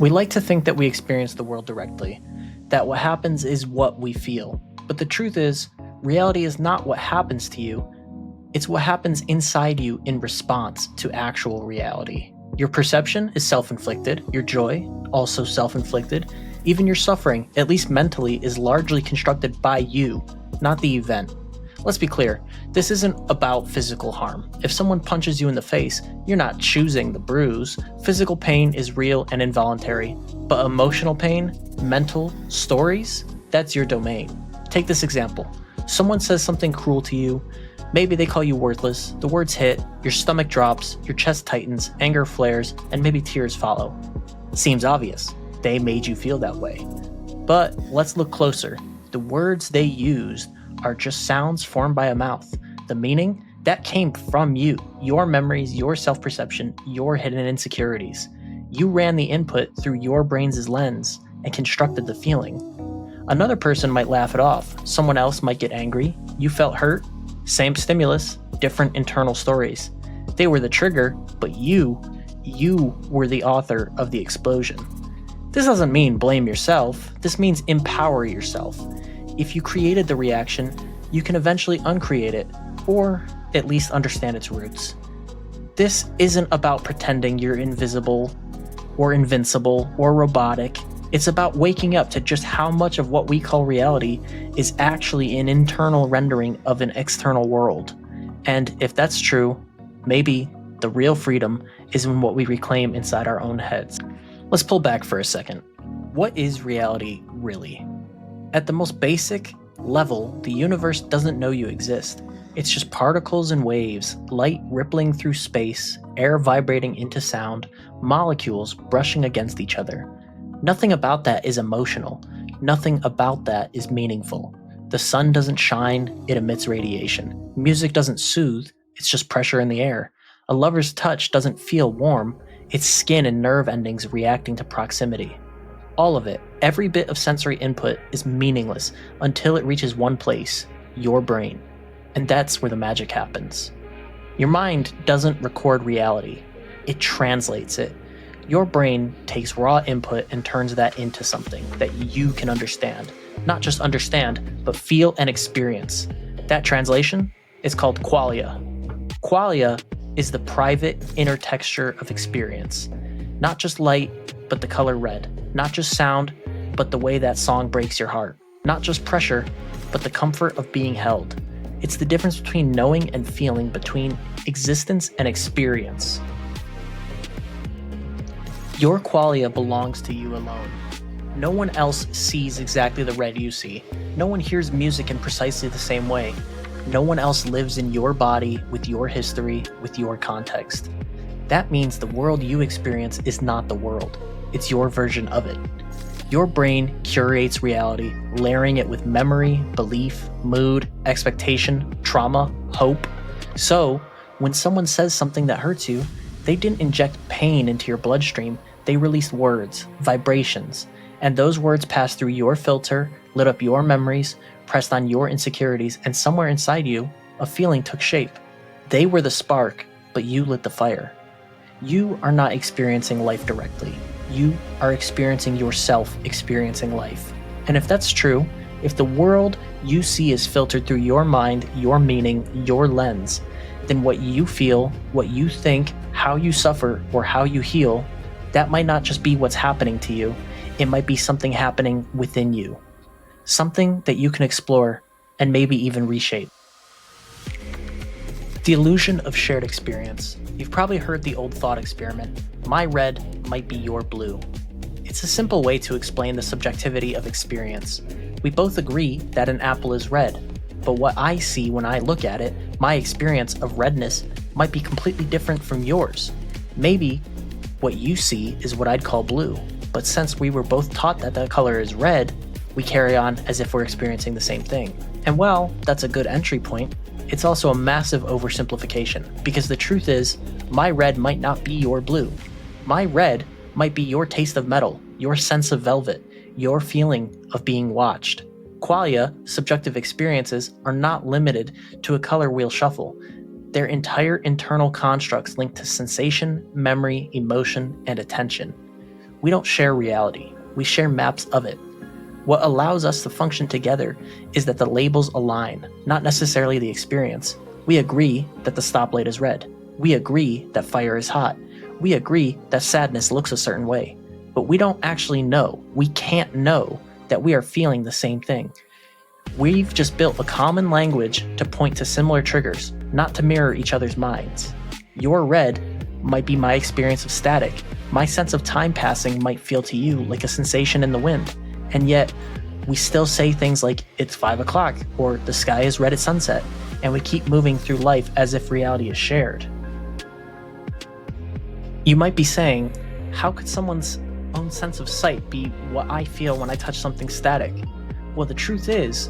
We like to think that we experience the world directly, that what happens is what we feel. But the truth is, reality is not what happens to you, it's what happens inside you in response to actual reality. Your perception is self-inflicted, your joy, also self-inflicted, even your suffering, at least mentally, is largely constructed by you, not the event. Let's be clear, this isn't about physical harm. If someone punches you in the face, you're not choosing the bruise. Physical pain is real and involuntary, but emotional pain, mental, stories, that's your domain. Take this example. Someone says something cruel to you, maybe they call you worthless, the words hit, your stomach drops, your chest tightens, anger flares, and maybe tears follow. Seems obvious. They made you feel that way. But let's look closer. The words they used are just sounds formed by a mouth. The meaning, that came from you, your memories, your self-perception, your hidden insecurities. You ran the input through your brain's lens and constructed the feeling. Another person might laugh it off. Someone else might get angry. You felt hurt. Same stimulus, different internal stories. They were the trigger, but you were the author of the explosion. This doesn't mean blame yourself. This means empower yourself. If you created the reaction, you can eventually uncreate it, or at least understand its roots. This isn't about pretending you're invisible, or invincible, or robotic. It's about waking up to just how much of what we call reality is actually an internal rendering of an external world. And if that's true, maybe the real freedom is in what we reclaim inside our own heads. Let's pull back for a second. What is reality really? At the most basic level, the universe doesn't know you exist. It's just particles and waves, light rippling through space, air vibrating into sound, molecules brushing against each other. Nothing about that is emotional. Nothing about that is meaningful. The sun doesn't shine, it emits radiation. Music doesn't soothe, it's just pressure in the air. A lover's touch doesn't feel warm, it's skin and nerve endings reacting to proximity. All of it, every bit of sensory input is meaningless until it reaches one place, your brain. And that's where the magic happens. Your mind doesn't record reality, it translates it. Your brain takes raw input and turns that into something that you can understand. Not just understand, but feel and experience. That translation is called qualia. Qualia is the private inner texture of experience. Not just light, but the color red. Not just sound, but the way that song breaks your heart. Not just pressure, but the comfort of being held. It's the difference between knowing and feeling, between existence and experience. Your qualia belongs to you alone. No one else sees exactly the red you see. No one hears music in precisely the same way. No one else lives in your body, with your history, with your context. That means the world you experience is not the world. It's your version of it. Your brain curates reality, layering it with memory, belief, mood, expectation, trauma, hope. So, when someone says something that hurts you, they didn't inject pain into your bloodstream, they released words, vibrations, and those words passed through your filter, lit up your memories, pressed on your insecurities, and somewhere inside you, a feeling took shape. They were the spark, but you lit the fire. You are not experiencing life directly. You are experiencing yourself experiencing life. And if that's true, if the world you see is filtered through your mind, your meaning, your lens, then what you feel, what you think, how you suffer, or how you heal, that might not just be what's happening to you, it might be something happening within you. Something that you can explore and maybe even reshape. The illusion of shared experience. You've probably heard the old thought experiment, my red might be your blue. It's a simple way to explain the subjectivity of experience. We both agree that an apple is red, but what I see when I look at it, my experience of redness, might be completely different from yours. Maybe what you see is what I'd call blue, but since we were both taught that the color is red, we carry on as if we're experiencing the same thing. And while that's a good entry point, it's also a massive oversimplification, because the truth is, my red might not be your blue. My red might be your taste of metal, your sense of velvet, your feeling of being watched. Qualia, subjective experiences, are not limited to a color wheel shuffle. They're entire internal constructs linked to sensation, memory, emotion, and attention. We don't share reality, we share maps of it. What allows us to function together is that the labels align, not necessarily the experience. We agree that the stoplight is red. We agree that fire is hot. We agree that sadness looks a certain way. But we don't actually know, we can't know that we are feeling the same thing. We've just built a common language to point to similar triggers, not to mirror each other's minds. Your red might be my experience of static. My sense of time passing might feel to you like a sensation in the wind. And yet, we still say things like, it's 5 o'clock, or the sky is red at sunset, and we keep moving through life as if reality is shared. You might be saying, how could someone's own sense of sight be what I feel when I touch something static? Well, the truth is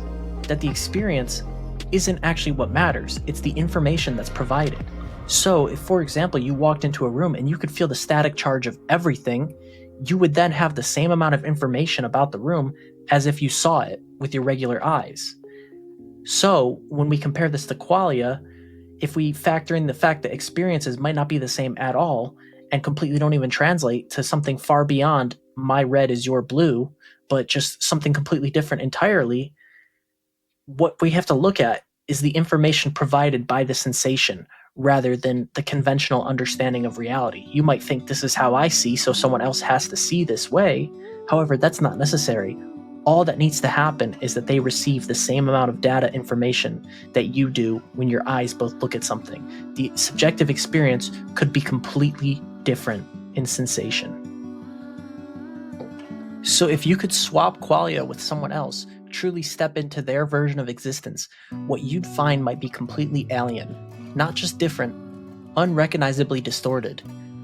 that the experience isn't actually what matters, it's the information that's provided. So if, for example, you walked into a room and you could feel the static charge of everything, you would then have the same amount of information about the room as if you saw it with your regular eyes. So when we compare this to Qualia, if we factor in the fact that experiences might not be the same at all and completely don't even translate to something far beyond my red is your blue, but just something completely different entirely, what we have to look at is the information provided by the sensation rather than the conventional understanding of reality. You might think this is how I see, so someone else has to see this way. However, that's not necessary. All that needs to happen is that they receive the same amount of data information that you do when your eyes both look at something. The subjective experience could be completely different in sensation. So if you could swap Qualia with someone else, truly step into their version of existence, what you'd find might be completely alien, not just different, unrecognizably distorted.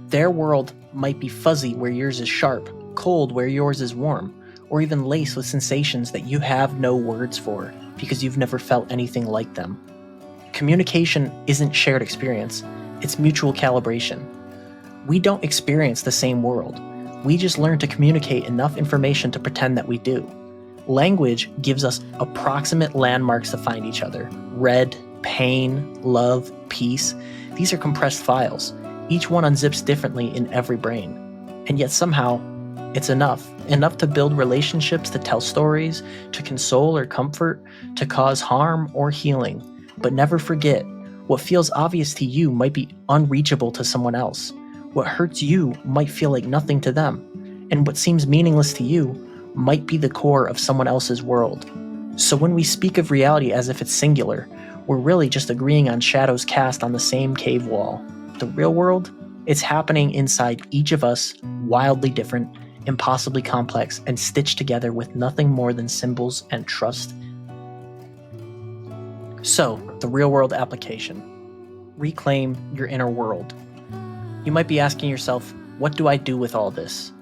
Their world might be fuzzy where yours is sharp, cold where yours is warm, or even laced with sensations that you have no words for because you've never felt anything like them. Communication isn't shared experience, it's mutual calibration. We don't experience the same world. We just learn to communicate enough information to pretend that we do. Language gives us approximate landmarks to find each other. Red, pain, love, peace. These are compressed files. Each one unzips differently in every brain. And yet somehow, it's enough to build relationships, to tell stories, to console or comfort, to cause harm or healing. But never forget, what feels obvious to you might be unreachable to someone else. What hurts you might feel like nothing to them. And what seems meaningless to you might be the core of someone else's world. So when we speak of reality as if it's singular, we're really just agreeing on shadows cast on the same cave wall. The real world, it's happening inside each of us, wildly different, impossibly complex, and stitched together with nothing more than symbols and trust. So, the real world application. Reclaim your inner world. You might be asking yourself, what do I do with all this?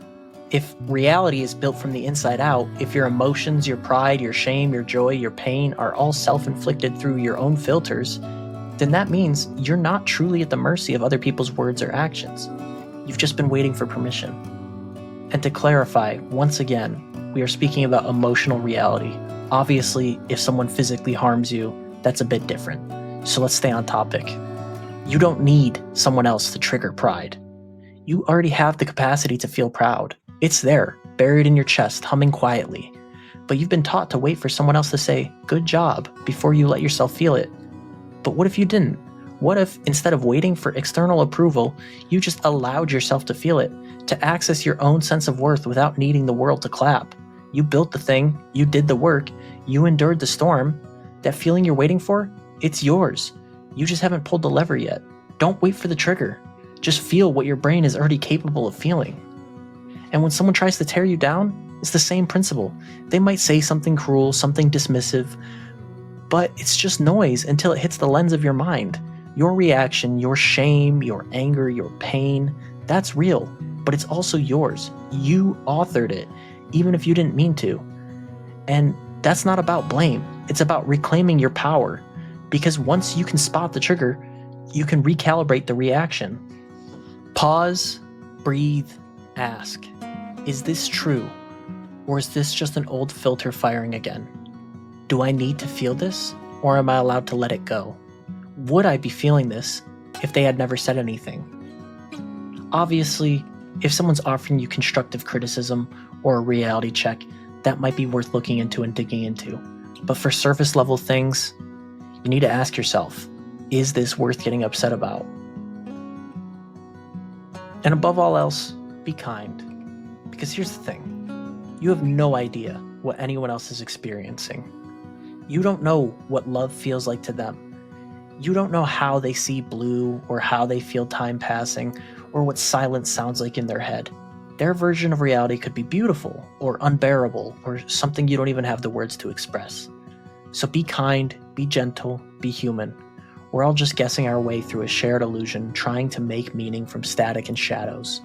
If reality is built from the inside out, if your emotions, your pride, your shame, your joy, your pain are all self-inflicted through your own filters, then that means you're not truly at the mercy of other people's words or actions. You've just been waiting for permission. And to clarify, once again, we are speaking about emotional reality. Obviously, if someone physically harms you, that's a bit different. So let's stay on topic. You don't need someone else to trigger pride. You already have the capacity to feel proud. It's there, buried in your chest, humming quietly. But you've been taught to wait for someone else to say, good job, before you let yourself feel it. But what if you didn't? What if, instead of waiting for external approval, you just allowed yourself to feel it, to access your own sense of worth without needing the world to clap? You built the thing, you did the work, you endured the storm. That feeling you're waiting for, it's yours. You just haven't pulled the lever yet. Don't wait for the trigger. Just feel what your brain is already capable of feeling. And when someone tries to tear you down, it's the same principle. They might say something cruel, something dismissive, but it's just noise until it hits the lens of your mind. Your reaction, your shame, your anger, your pain, that's real, but it's also yours. You authored it, even if you didn't mean to. And that's not about blame. It's about reclaiming your power, because once you can spot the trigger, you can recalibrate the reaction. Pause, breathe, ask, is this true? Or is this just an old filter firing again? Do I need to feel this, or am I allowed to let it go? Would I be feeling this if they had never said anything? Obviously, If someone's offering you constructive criticism or a reality check, that might be worth looking into and digging into. But for surface level things, you need to ask yourself, is this worth getting upset about? And above all else, be kind. Because here's the thing, you have no idea what anyone else is experiencing. You don't know what love feels like to them. You don't know how they see blue or how they feel time passing or what silence sounds like in their head. Their version of reality could be beautiful or unbearable or something you don't even have the words to express. So be kind, be gentle, be human. We're all just guessing our way through a shared illusion, trying to make meaning from static and shadows.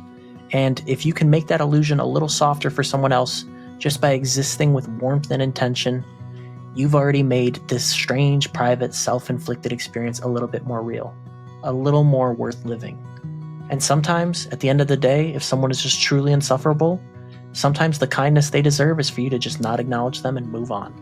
And if you can make that illusion a little softer for someone else just by existing with warmth and intention, you've already made this strange, private, self-inflicted experience a little bit more real, a little more worth living. And sometimes, at the end of the day, if someone is just truly insufferable, sometimes the kindness they deserve is for you to just not acknowledge them and move on.